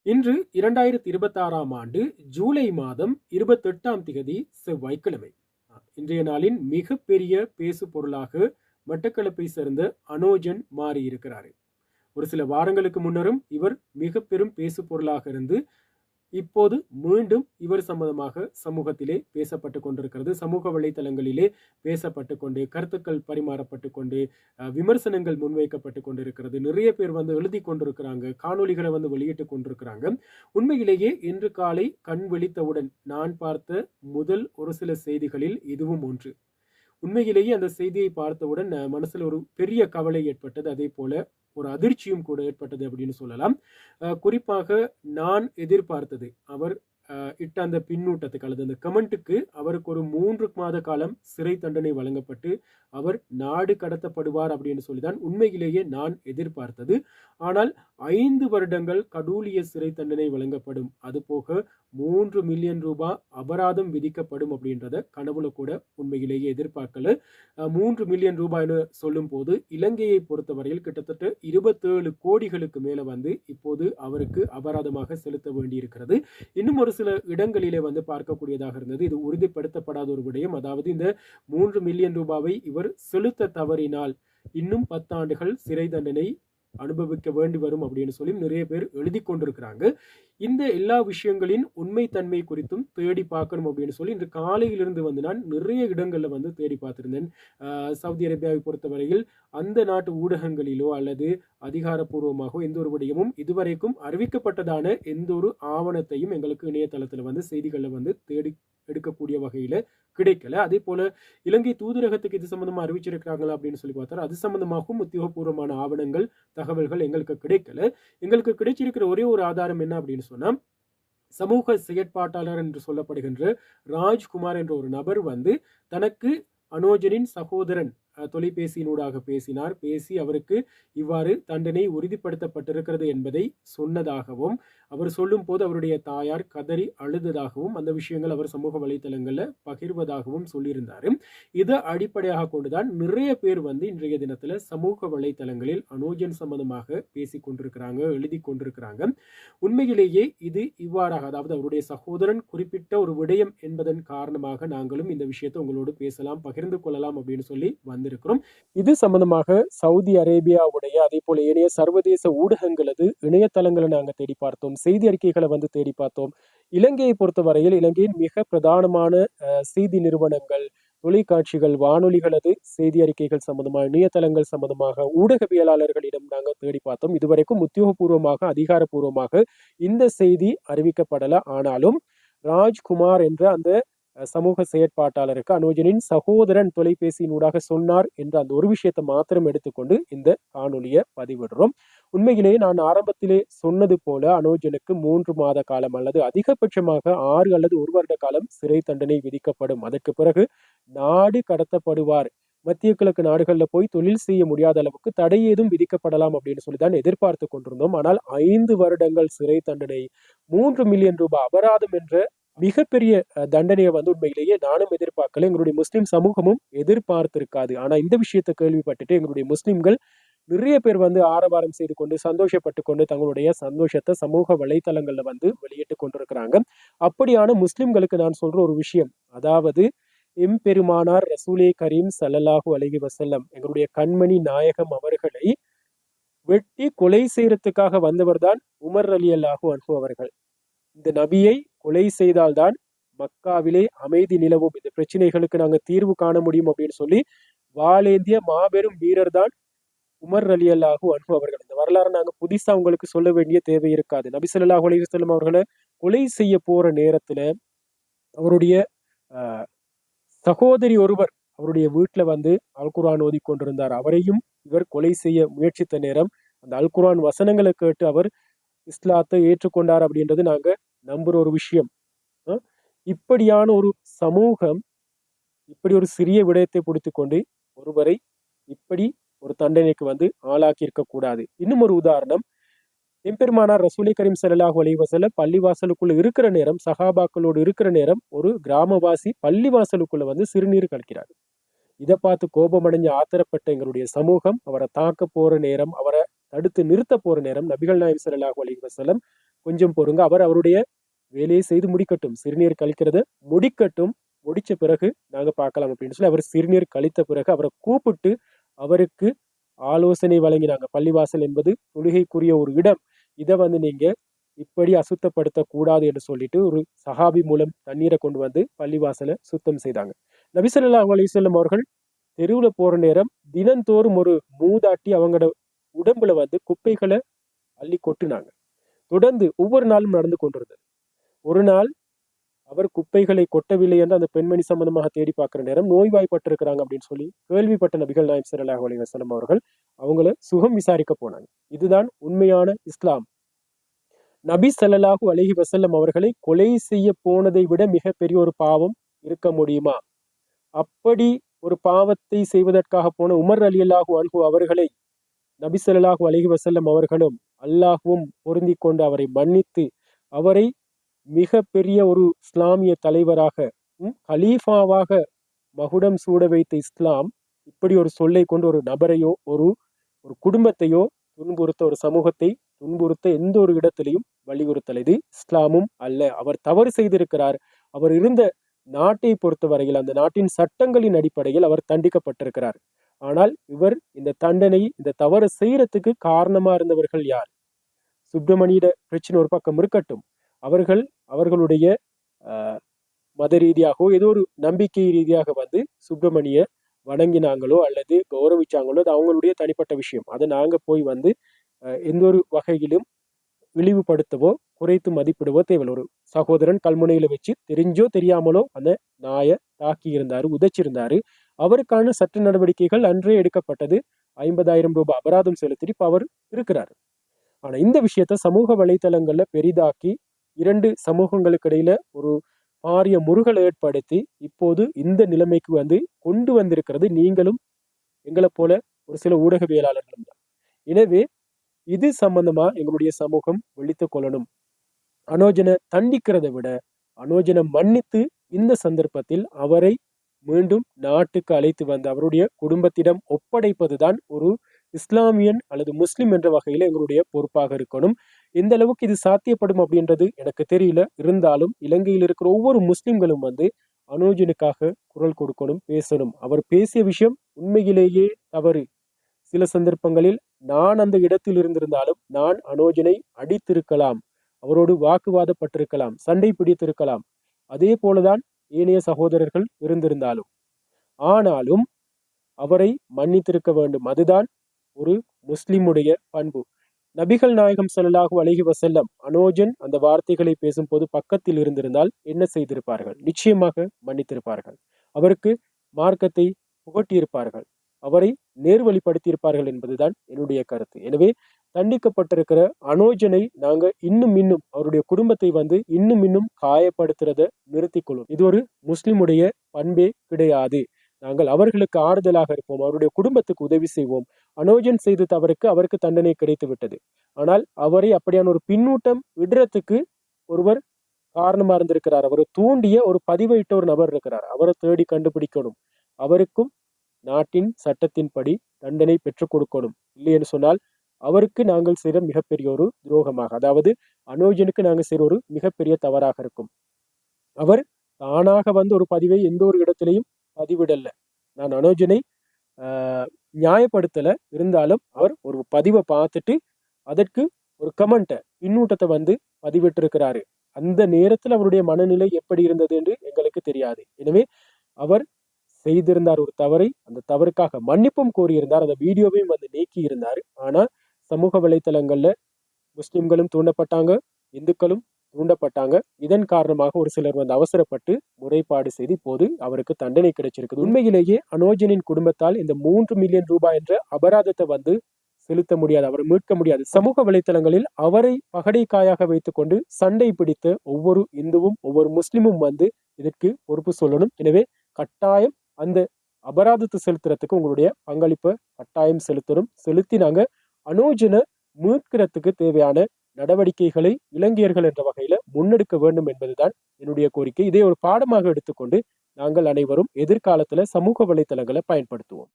இன்று 2026ஆம் ஆண்டு ஜூலை மாதம் 28ஆம் திகதி செவ்வாய்க்கிழமை. இன்றைய நாளின் மிகப்பெரிய பேசு பொருளாக மட்டக்களப்பை சேர்ந்த அனோஜன் மாறியிருக்கிறார். ஒரு சில வாரங்களுக்கு முன்னரும் இவர் மிக பெரும் பேசு பொருளாக இருந்து இப்போது மீண்டும் இவர் சம்பந்தமாக சமூகத்திலே பேசப்பட்டு கொண்டிருக்கிறது. சமூக வலைதளங்களிலே பேசப்பட்டு கொண்டு கருத்துக்கள் பரிமாறப்பட்டு கொண்டு விமர்சனங்கள் முன்வைக்கப்பட்டு கொண்டிருக்கிறது. நிறைய பேர் வந்து எழுதி கொண்டிருக்கிறாங்க, காணொலிகளை வந்து வெளியிட்டு கொண்டிருக்கிறாங்க. உண்மையிலேயே இன்று காலை கண் விழித்தவுடன் நான் பார்த்த முதல் ஒரு சில செய்திகளில் இதுவும் ஒன்று. உண்மையிலேயே அந்த செய்தியை பார்த்தவுடன் மனசுல ஒரு பெரிய கவலை ஏற்பட்டது. அதே போல ஒரு அதிர்ச்சியும் கூட ஏற்பட்டது அப்படின்னு சொல்லலாம். குறிப்பாக நான் எதிர்பார்த்தது, அவர் இட்ட அந்த பின்னூட்டத்துக்கு அல்லது அந்த கமெண்ட்டுக்கு அவருக்கு ஒரு 3 மாத காலம் சிறை தண்டனை வழங்கப்பட்டு அவர் நாடு கடத்தப்படுவார் அப்படின்னு சொல்லிதான் உண்மையிலேயே நான் எதிர்பார்த்தது. ஆனால் 5 வருடங்கள் கடூழிய சிறை தண்டனை வழங்கப்படும், அது போக 3 மில்லியன் ரூபாய் அபராதம் விதிக்கப்படும் அப்படின்றத கனவுல கூட உண்மையிலேயே எதிர்பார்க்கல. 3 மில்லியன் ரூபாய்னு சொல்லும் போது இலங்கையை பொறுத்தவரையில் கிட்டத்தட்ட 27 கோடிகளுக்கு மேல வந்து இப்போது அவருக்கு அபராதமாக செலுத்த வேண்டி இருக்கிறது. இன்னும் ஒரு சில இடங்களிலே வந்து பார்க்கக்கூடியதாக இருந்தது. இது உறுதிப்படுத்தப்படாத ஒரு விடயம். அதாவது இந்த 3 மில்லியன் ரூபாவை இவர் செலுத்த தவறினால் இன்னும் 10 ஆண்டுகள் சிறை தண்டனை அனுபவிக்க வேண்டி வரும் அப்படின்னு சொல்லி நிறைய பேர் எழுதி கொண்டிருக்கிறாங்க. இந்த எல்லா விஷயங்களின் உண்மைத்தன்மை குறித்தும் தேடி பார்க்கணும் அப்படின்னு சொல்லி இன்று காலையிலிருந்து வந்து நான் நிறைய இடங்கள்ல வந்து தேடி பார்த்திருந்தேன். சவுதி அரேபியாவை பொறுத்தவரையில் அந்த நாட்டு ஊடகங்களிலோ அல்லது அதிகாரப்பூர்வமாக எந்த ஒரு விடயமும் இதுவரைக்கும் அறிவிக்கப்பட்டதான எந்த ஒரு ஆவணத்தையும் எங்களுக்கு இணையதளத்துல வந்து செய்திகளை வந்து தேடி எடுக்கக்கூடிய வகையில கிடைக்கல. அதே போல இலங்கை தூதரகத்துக்கு இது சம்பந்தமா அறிவிச்சிருக்கிறாங்களா அப்படின்னு சொல்லி பார்த்தா அது சம்பந்தமாகவும் உத்தியோகபூர்வமான ஆவணங்கள் தகவல்கள் எங்களுக்கு கிடைக்கல. எங்களுக்கு கிடைச்சிருக்கிற ஒரே ஒரு ஆதாரம் என்ன அப்படின்னு சொன்னா, சமூக செயற்பாட்டாளர் என்று சொல்லப்படுகின்ற ராஜ்குமார் என்ற ஒரு நபர் வந்து தனக்கு அனோஜனின் சகோதரன் தொலைபேசியினூடாக பேசி அவருக்கு இவ்வாறு தண்டனை உறுதிப்படுத்தப்பட்டிருக்கிறது என்பதை சொன்னதாகவும், அவர் சொல்லும் போது அவருடைய தாயார் கதறி அழுததாகவும் அந்த விஷயங்கள் அவர் சமூக வலைதளங்கள்ல பகிர்வதாகவும் சொல்லியிருந்தாரு. இதை அடிப்படையாக கொண்டுதான் நிறைய பேர் வந்து இன்றைய தினத்துல சமூக வலைதளங்களில் அனோஜன் சம்பந்தமாக பேசிக் கொண்டிருக்கிறாங்க, எழுதி கொண்டிருக்கிறாங்க. உண்மையிலேயே இது இவ்வாறாக, அதாவது அவருடைய சகோதரன் குறிப்பிட்ட ஒரு விடயம் என்பதன் காரணமாக நாங்களும் இந்த விஷயத்தை உங்களோடு பேசலாம், பகிர்ந்து கொள்ளலாம் அப்படின்னு சொல்லி வந்திருக்கிறோம். இது சம்பந்தமாக சவுதி அரேபியாவுடைய அதே போல ஏனைய சர்வதேச ஊடகங்களது இணையதளங்களை நாங்க தேடி பார்த்தோம், செய்தி அறிக்கைகளை வந்து தேடி பார்த்தோம். இலங்கையை பொறுத்தவரையில் இலங்கையின் மிக பிரதானமான செய்தி நிறுவனங்கள், தொலைக்காட்சிகள், வானொலிகளது செய்தி அறிக்கைகள் சம்பந்தமாக, இணையதளங்கள் சம்பந்தமாக ஊடகவியலாளர்களிடம் நாங்கள் தேடி பார்த்தோம். இதுவரைக்கும் உத்தியோகபூர்வமாக அதிகாரப்பூர்வமாக இந்த செய்தி அறிவிக்கப்படல. ஆனாலும் ராஜ்குமார் என்ற அந்த சமூக செயற்பாட்டாளருக்கு அனோஜனின் சகோதரன் தொலைபேசியினூடாக சொன்னார் என்ற அந்த ஒரு விஷயத்தை மாத்திரம் எடுத்துக்கொண்டு இந்த காணொலியை பதிவிடுறோம். உண்மையிலேயே நான் ஆரம்பத்திலே சொன்னது போல அனோஜனுக்கு 3 மாத காலம் அல்லது அதிகபட்சமாக 6 அல்லது 1 வருட காலம் சிறை தண்டனை விதிக்கப்படும். அதற்கு பிறகு நாடு கடத்தப்படுவார், மத்திய கிழக்கு நாடுகள்ல போய் தொழில் செய்ய முடியாத அளவுக்கு தடை ஏதும் விதிக்கப்படலாம் அப்படின்னு சொல்லிதான் எதிர்பார்த்து கொண்டிருந்தோம். ஆனால் 5 வருடங்கள் சிறை தண்டனை, 3 மில்லியன் ரூபாய் அபராதம் என்ற மிகப்பெரிய தண்டனையை வந்து உண்மையிலேயே நானும் எதிர்பார்க்கல, எங்களுடைய முஸ்லிம் சமூகமும் எதிர்பார்த்திருக்காது. ஆனா இந்த விஷயத்தை கேள்விப்பட்டுட்டு எங்களுடைய முஸ்லிம்கள் நிறைய பேர் வந்து ஆரவாரம் செய்து கொண்டு சந்தோஷப்பட்டு கொண்டு தங்களுடைய சந்தோஷத்தை சமூக வலைத்தளங்கள்ல வந்து வெளியிட்டு கொண்டிருக்கிறாங்க. அப்படியான முஸ்லிம்களுக்கு நான் சொல்ற ஒரு விஷயம், அதாவது எம்பெருமானார் ரசூலே கரீம் ஸல்லல்லாஹு அலைஹி வஸல்லம் எங்களுடைய கண்மணி நாயகம் அவர்களை வெட்டி கொலை செய்யறதுக்காக வந்தவர் தான் உமர் ரலியல்லாஹு அன்ஹு அவர்கள். இந்த நபியை கொலை செய்தால்தான் மக்காவிலே அமைதி நிலவும், இந்த பிரச்சனைகளுக்கு நாங்க தீர்வு காண முடியும் அப்படின்னு சொல்லி வாளேந்திய மாபெரும் வீரர் தான் உமர் ரலியல்லாஹு அன்ஹு அவர்கள். இந்த வரலாறு நாங்க புதுசா உங்களுக்கு சொல்ல வேண்டிய தேவை இருக்காது. நபி ஸல்லல்லாஹு அலைஹி வஸல்லம் அவர்களை கொலை செய்ய போற நேரத்துல அவருடைய சகோதரி ஒருவர் அவருடைய வீட்டுல வந்து அல் குர்ஆன் ஓதி கொண்டிருந்தார். அவரையும் இவர் கொலை செய்ய முயற்சித்த நேரம் அந்த அல் குர்ஆன் வசனங்களை கேட்டு அவர் இஸ்லாத்தை ஏற்றுக்கொண்டார் அப்படின்றது நாங்க நம்புற ஒரு விஷயம். இப்படியான ஒரு சமூகம் இப்படி ஒரு சிறிய விடயத்தை பிடித்துக் கொண்டு ஒருவரை இப்படி ஒரு தண்டனைக்கு வந்து ஆளாக்கி இருக்க கூடாது. இன்னும் ஒரு உதாரணம், எம்பெருமானார் ரசூலே கரீம் ஸல்லல்லாஹு அலைஹி வஸல்லம் பள்ளிவாசலுக்குள்ள இருக்கிற நேரம், சஹாபாக்களோடு இருக்கிற நேரம் ஒரு கிராமவாசி பள்ளிவாசலுக்குள்ள வந்து சிறுநீர் கழிக்கிறார். இதை பார்த்து கோபமடைஞ்சு ஆத்திரப்பட்ட எங்களுடைய சமூகம் அவரை தாக்க போற நேரம், அவரை தடுத்து நிறுத்த போற நேரம் நபிகள் நாயகம் ஸல்லல்லாஹு அலைஹி வஸல்லம் கொஞ்சம் பொறுங்க, அவர் அவருடைய வேலையை செய்து முடிக்கட்டும், சிறுநீர் கழிக்கிறத முடிக்கட்டும், முடிச்ச பிறகு நாங்க பார்க்கலாம் அப்படின்னு சொல்லி அவர் சிறுநீர் கழித்த பிறகு அவரை கூப்பிட்டு அவருக்கு ஆலோசனை வழங்கினாங்க. பள்ளிவாசல் என்பது தொழுகைக்குரிய ஒரு இடம், இதை நீங்க இப்படி அசுத்தப்படுத்த கூடாது என்று சொல்லிட்டு ஒரு சஹாபி மூலம் தண்ணீரை கொண்டு வந்து பள்ளிவாசலை சுத்தம் செய்தாங்க. நபி ஸல்லல்லாஹு அலைஹி வஸல்லம் அவர்கள் தெருவுல போற நேரம் தினந்தோறும் ஒரு மூதாட்டி அவங்களோட உடம்புல குப்பைகளை அள்ளி கொட்டினாங்க. தொடர்ந்து ஒவ்வொரு நாளும் நடந்து கொண்டிருந்தது. ஒரு நாள் அவர் குப்பைகளை கொட்டவில்லை என்று அந்த பெண்மணி சம்பந்தமாக தேடி பார்க்கிற நேரம் நோய்வாய்ப்பட்டிருக்கிறாங்க அப்படின்னு சொல்லி கேள்விப்பட்ட நபிகள் நாயகம் ஸல்லல்லாஹு அலைஹி வஸல்லம் அவர்கள் அவங்கள சுகம் விசாரிக்க போனாங்க. இதுதான் உண்மையான இஸ்லாம். நபி ஸல்லல்லாஹு அலைஹி வஸல்லம் அவர்களை கொலை செய்ய போனதை விட மிகப்பெரிய ஒரு பாவம் இருக்க முடியுமா? அப்படி ஒரு பாவத்தை செய்வதற்காக போன உமர் ரலியல்லாஹு அன்ஹு அவர்களை நபி ஸல்லல்லாஹு அலைஹி வஸல்லம் அவர்களும் அல்லாஹ்வும் பொருந்தி கொண்டு அவரை மன்னித்து அவரை மிக பெரிய ஒரு இஸ்லாமிய தலைவராக கலீஃபாவாக மகுடம் சூட வைத்த இஸ்லாம் இப்படி ஒரு சொல்லை கொண்டு ஒரு நபரையோ ஒரு குடும்பத்தையோ துன்புறுத்த, ஒரு சமூகத்தை துன்புறுத்த எந்த ஒரு இடத்திலையும் வலியுறுத்தல் இது இஸ்லாமும் அல்ல. அவர் தவறு செய்திருக்கிறார். அவர் இருந்த நாட்டை பொறுத்தவரையில் அந்த நாட்டின் சட்டங்களின் அடிப்படையில் அவர் தண்டிக்கப்பட்டிருக்கிறார். ஆனால் இவர் இந்த தண்டனை, இந்த தவறு செய்யறதுக்கு காரணமா இருந்தவர்கள் யார்? சுப்பிரமணியிட பிரச்சனை ஒரு பக்கம் இருக்கட்டும், அவர்களுடைய மத ரீதியாகவோ ஏதோ ஒரு நம்பிக்கை ரீதியாக சுப்பிரமணிய வணங்கினாங்களோ அல்லது கௌரவிச்சாங்களோ அது அவங்களுடைய தனிப்பட்ட விஷயம். அதை நாங்க போய் எந்த ஒரு வகையிலும் இழிவுபடுத்தவோ குறைத்து மதிப்பிடவோ தேவையில்லை. ஒரு சகோதரன் கல்முனையில வச்சு தெரிஞ்சோ தெரியாமலோ அந்த நாயை தாக்கி இருந்தாரு, உதைச்சிருந்தாரு. அவருக்கான சட்ட நடவடிக்கைகள் அன்றே எடுக்கப்பட்டது. 50,000 ரூபாய் அபராதம் செலுத்தி இப்ப அவர் இருக்கிறார். ஆனா இந்த விஷயத்த சமூக வலைத்தளங்கள்ல பெரிதாக்கி 2 சமூகங்களுக்கு இடையில ஒரு பாரிய முருகலை ஏற்படுத்தி இப்போது இந்த நிலைமைக்கு கொண்டு வந்திருக்கிறது நீங்களும் எங்களை போல ஒரு சில ஊடகவியலாளர்களும் தான். எனவே இது சம்பந்தமா எங்களுடைய சமூகம் விழித்துக் கொள்ளணும். அனோஜனை தண்டிக்கிறதை விட அனோஜனை மன்னித்து இந்த சந்தர்ப்பத்தில் அவரை மீண்டும் நாட்டுக்கு அழைத்து அவருடைய குடும்பத்திடம் ஒப்படைப்பதுதான் ஒரு இஸ்லாமியன் அல்லது முஸ்லிம் என்ற வகையில எங்களுடைய பொறுப்பாக இருக்கணும். எந்த அளவுக்கு இது சாத்தியப்படும் அப்படின்றது எனக்கு தெரியல. இருந்தாலும் இலங்கையில் இருக்கிற ஒவ்வொரு முஸ்லிம்களும் அனோஜனுக்காக குரல் கொடுக்கணும், பேசணும். அவர் பேசிய விஷயம் உண்மையிலேயே தவறு. சில சந்தர்ப்பங்களில் நான் அந்த இடத்தில் இருந்திருந்தாலும் நான் அனோஜனை அடித்திருக்கலாம், அவரோடு வாக்குவாதப்பட்டிருக்கலாம், சண்டை பிடித்திருக்கலாம். அதே போலதான் ஏனைய சகோதரர்கள் இருந்திருந்தாலும். ஆனாலும் அவரை மன்னித்திருக்க வேண்டும். அதுதான் ஒரு முஸ்லிமுடைய பண்பு. நபிகள் நாயகம் ஸல்லல்லாஹு அலைஹி வஸல்லம் அனோஜன் அந்த வார்த்தைகளை பேசும்போது பக்கத்தில் இருந்திருந்தால் என்ன செய்திருப்பார்கள்? நிச்சயமாக மன்னித்திருப்பார்கள். அவருக்கு மார்க்கத்தை புகட்டியிருப்பார்கள், அவரை நேர்வழிப்படுத்தியிருப்பார்கள் என்பதுதான் என்னுடைய கருத்து. எனவே தண்டிக்கப்பட்டிருக்கிற அனோஜனை நாங்க இன்னும் அவருடைய குடும்பத்தை இன்னும் காயப்படுத்துறத நிறுத்திக் கொள்ளும். இது ஒரு முஸ்லிமுடைய பண்பே கிடையாது. நாங்கள் அவர்களுக்கு ஆறுதலாக இருப்போம், அவருடைய குடும்பத்துக்கு உதவி செய்வோம். அனோஜன் செய்த தவறுக்கு அவருக்கு தண்டனை கிடைத்து விட்டது. ஆனால் அவரை அப்படியான ஒரு பின்னூட்டம் விடுறதுக்கு ஒருவர் காரணமா இருந்திருக்கிறார். அவரை தூண்டிய ஒரு பதிவையிட்ட ஒரு நபர் இருக்கிறார். அவரை தேடி கண்டுபிடிக்கணும். அவருக்கும் நாட்டின் சட்டத்தின்படி தண்டனை பெற்றுக் கொடுக்கணும். இல்லை என்று சொன்னால் அவருக்கு நாங்கள் செய்கிற மிகப்பெரிய ஒரு துரோகமாக, அதாவது அனோஜனுக்கு நாங்கள் செய்கிற ஒரு மிகப்பெரிய தவறாக இருக்கும். அவர் தானாக ஒரு பதிவை எந்த ஒரு இடத்திலையும் பதிவிடல. நான் அனோஜனை நியாயப்படுத்தல. இருந்தாலும் அவர் ஒரு பதிவை பார்த்துட்டு அதற்கு ஒரு கமெண்ட்டை, பின்னூட்டத்தை பதிவிட்டிருக்கிறாரு. அந்த நேரத்தில் அவருடைய மனநிலை எப்படி இருந்தது என்று எங்களுக்கு தெரியாது. எனவே அவர் செய்திருந்தார் ஒரு தவறை, அந்த தவறுக்காக மன்னிப்பும் கோரியிருந்தார். அந்த வீடியோவையும் நீக்கி இருந்தார். ஆனா சமூக வலைத்தளங்கள்ல முஸ்லிம்களும் தூண்டப்பட்டாங்க, இந்துக்களும் தூண்டப்பட்டாங்க. இதன் காரணமாக ஒரு சிலர் அவசரப்பட்டு முறைப்பாடு செய்து இப்போது அவருக்கு தண்டனை கிடைச்சிருக்குது. உண்மையிலேயே அனோஜனின் குடும்பத்தால் இந்த 3 மில்லியன் ரூபாய் என்ற அபராதத்தை செலுத்த முடியாது, அவரை மீட்க முடியாது. சமூக வலைத்தளங்களில் அவரை பகடைக்காயாக வைத்துக் கொண்டு சண்டை பிடித்த ஒவ்வொரு இந்துவும் ஒவ்வொரு முஸ்லிமும் இதற்கு பொறுப்பு சொல்லணும். எனவே கட்டாயம் அந்த அபராதத்தை செலுத்துறதுக்கு உங்களுடைய பங்களிப்பை கட்டாயம் செலுத்தணும். செலுத்தி நாங்க அனோஜனை மீட்கிறதுக்கு தேவையான நடவடிக்கைகளை இலங்கையர்கள் என்ற வகையில முன்னெடுக்க வேண்டும் என்பதுதான் என்னுடைய கோரிக்கை. இதை ஒரு பாடமாக எடுத்துக்கொண்டு நாங்கள் அனைவரும் எதிர்காலத்துல சமூக வலைத்தளங்களை பயன்படுத்துவோம்.